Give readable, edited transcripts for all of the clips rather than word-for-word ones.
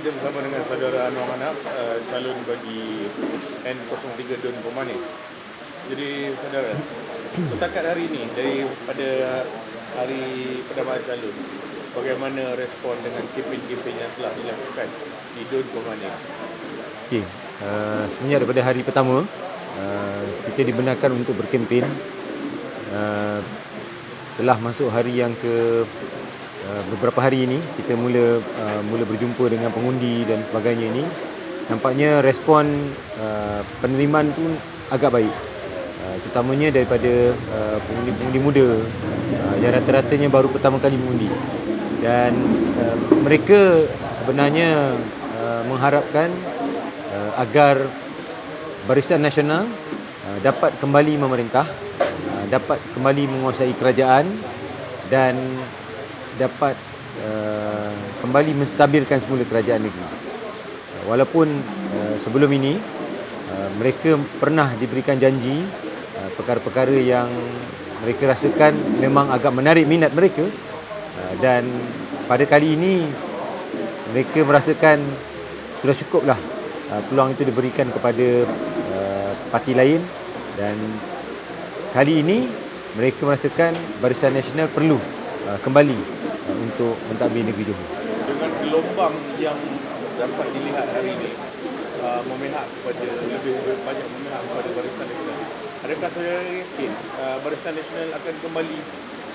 kita bersama dengan saudara Anwar Manap, calon bagi N03 Dun Pemanis. Jadi saudara, setakat hari ini daripada hari pendamaan calon, bagaimana respon dengan kempen-kempen yang telah dilakukan di Dun Pemanis? Okey, sebenarnya daripada hari pertama kita dibenarkan untuk berkempen. Telah masuk hari yang ke beberapa hari ini kita mula berjumpa dengan pengundi dan sebagainya ini. Nampaknya respon penerimaan tu agak baik, terutamanya daripada pengundi-pengundi muda yang rata-ratanya baru pertama kali mengundi, dan mereka sebenarnya mengharapkan agar Barisan Nasional dapat kembali memerintah, dapat kembali menguasai kerajaan dan dapat kembali menstabilkan semula kerajaan negeri. Walaupun sebelum ini mereka pernah diberikan janji perkara-perkara yang mereka rasakan memang agak menarik minat mereka, dan pada kali ini mereka merasakan sudah cukuplah peluang itu diberikan kepada parti lain, dan kali ini mereka merasakan Barisan Nasional perlu kembali untuk mentadbir negeri Johor. Dengan gelombang yang dapat dilihat hari ini, memihak kepada lebih banyak memihak kepada Barisan Nasional, adakah saudara yakin Barisan Nasional akan kembali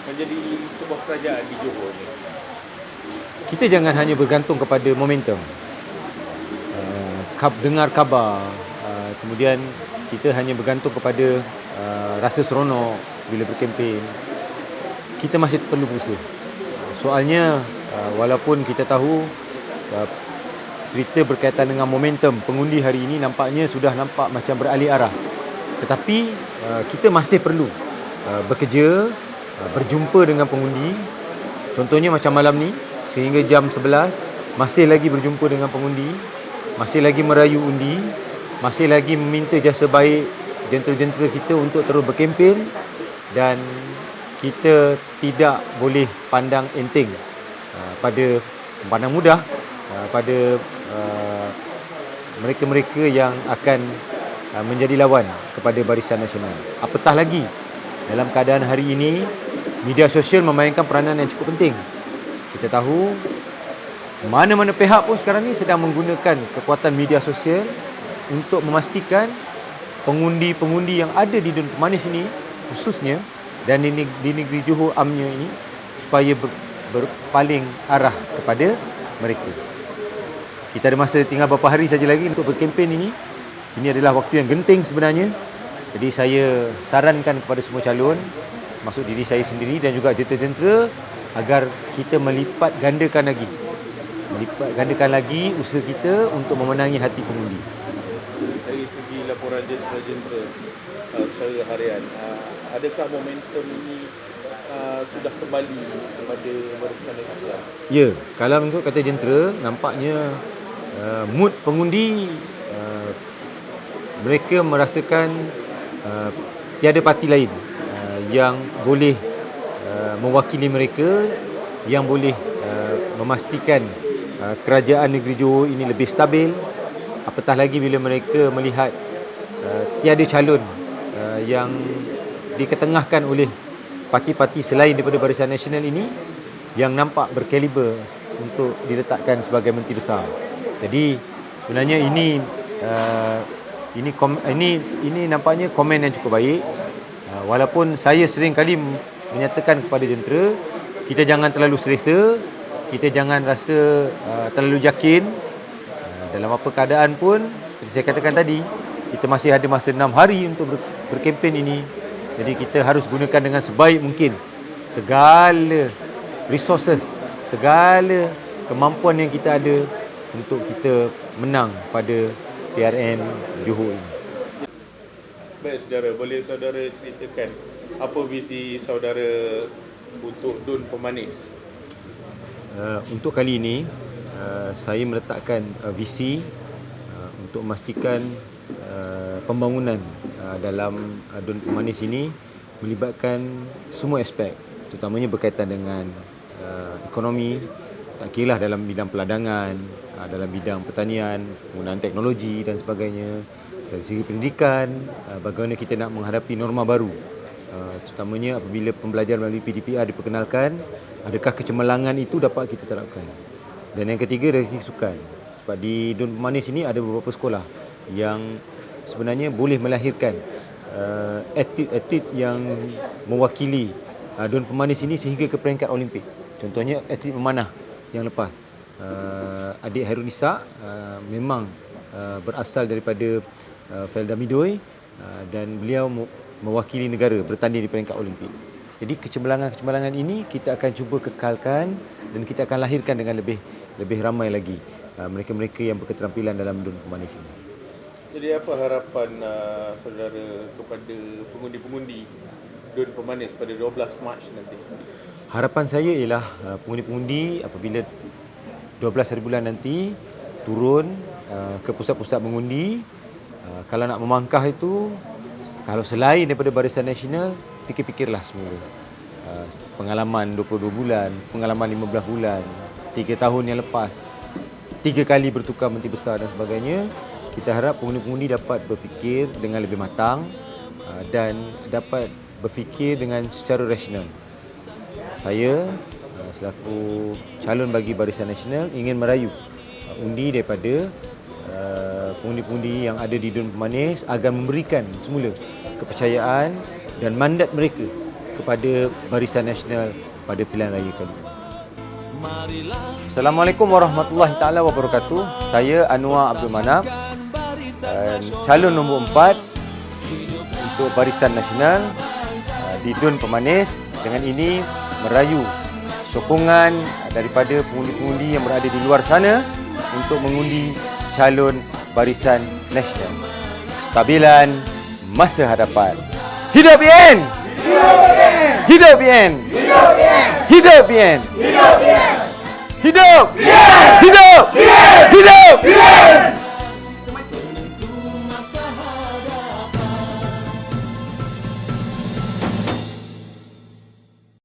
menjadi sebuah kerajaan di Johor ini? Kita jangan hanya bergantung kepada momentum, dengar khabar, kemudian kita hanya bergantung kepada rasa seronok bila berkempen. Kita masih perlu berusaha. Soalnya walaupun kita tahu cerita berkaitan dengan momentum pengundi hari ini nampaknya sudah nampak macam beralih arah, tetapi kita masih perlu bekerja, berjumpa dengan pengundi. Contohnya macam malam ni, sehingga jam 11 masih lagi berjumpa dengan pengundi, masih lagi merayu undi, masih lagi meminta jasa baik jentera-jentera kita untuk terus berkempen, dan kita tidak boleh pandang enteng pandang mudah pada mereka-mereka yang akan menjadi lawan kepada Barisan Nasional. Apatah lagi dalam keadaan hari ini media sosial memainkan peranan yang cukup penting. Kita tahu mana-mana pihak pun sekarang ni sedang menggunakan kekuatan media sosial untuk memastikan pengundi-pengundi yang ada di Dun Pemanis ini khususnya dan di negeri Johor amnya ini supaya berpaling arah kepada mereka. Kita ada masa tinggal beberapa hari saja lagi untuk berkempen ini. Ini adalah waktu yang genting sebenarnya. Jadi saya sarankan kepada semua calon, maksud diri saya sendiri dan juga jentera-jentera, agar kita melipat gandakan lagi usaha kita untuk memenangi hati pengundi. Dari segi laporan jentera-jentera secara harian, adakah momentum ini sudah kembali kepada Barisan Nasional? Ya, kalau untuk kata jentera, nampaknya mood pengundi, mereka merasakan tiada parti lain yang boleh mewakili mereka, yang boleh memastikan kerajaan negeri Johor ini lebih stabil. Apatah lagi bila mereka melihat tiada calon yang diketengahkan oleh parti-parti selain daripada Barisan Nasional ini yang nampak berkaliber untuk diletakkan sebagai menteri besar. Jadi sebenarnya ini nampaknya komen yang cukup baik. Walaupun saya sering kali menyatakan kepada jentera, kita jangan terlalu selesa, kita jangan rasa terlalu yakin. Dalam apa keadaan pun, seperti saya katakan tadi, kita masih ada masa 6 hari untuk berkempen ini. Jadi kita harus gunakan dengan sebaik mungkin segala resources, segala kemampuan yang kita ada untuk kita menang pada PRN Johor ini. Baik saudara, boleh saudara ceritakan apa visi saudara untuk Dun Pemanis? Untuk kali ini, saya meletakkan visi untuk memastikan pembangunan dalam Dun Pemanis ini melibatkan semua aspek, terutamanya berkaitan dengan ekonomi, kira dalam bidang peladangan, dalam bidang pertanian, penggunaan teknologi dan sebagainya. Dari segi pendidikan, bagaimana kita nak menghadapi norma baru, terutamanya apabila pembelajaran melalui PDPR diperkenalkan, adakah kecemerlangan itu dapat kita terapkan. Dan yang ketiga dari segi sukan, sebab di Dun Pemanis ini ada beberapa sekolah yang sebenarnya boleh melahirkan atlet-atlet yang mewakili Dun Pemanis ini sehingga ke peringkat Olimpik. Contohnya atlet memanah yang lepas, adik Hairunisa memang berasal daripada Felda Midoi, dan beliau mewakili negara bertanding di peringkat Olimpik. Jadi kecemerlangan-kecemerlangan ini kita akan cuba kekalkan dan kita akan lahirkan dengan lebih ramai lagi mereka-mereka yang berketerampilan dalam Dun Pemanis ini. Jadi apa harapan saudara kepada pengundi-pengundi Dun Pemanis pada 12 Mac nanti? Harapan saya ialah pengundi-pengundi apabila 12 hari bulan nanti turun ke pusat-pusat mengundi. Kalau nak memangkah itu, kalau selain daripada Barisan Nasional, fikir-fikirlah semula. Pengalaman 22 bulan, pengalaman 15 bulan, 3 tahun yang lepas, 3 kali bertukar Menteri Besar dan sebagainya. Kita harap pengundi-pengundi dapat berfikir dengan lebih matang dan dapat berfikir dengan secara rasional. Saya selaku calon bagi Barisan Nasional ingin merayu undi daripada pengundi-pengundi yang ada di Dun Pemanis agar memberikan semula kepercayaan dan mandat mereka kepada Barisan Nasional pada pilihan raya kali ini. Assalamualaikum warahmatullahi taala wabarakatuh. Saya Anwar Abdul Manap, calon nombor 4 untuk Barisan Nasional di Dun Pemanis. Dengan ini merayu sokongan daripada pengundi-pengundi yang berada di luar sana untuk mengundi calon Barisan Nasional. Kestabilan masa hadapan. Hidup PN! Hidup PN! Hidup PN! Hidup! Hidup! Hidup! Hidup!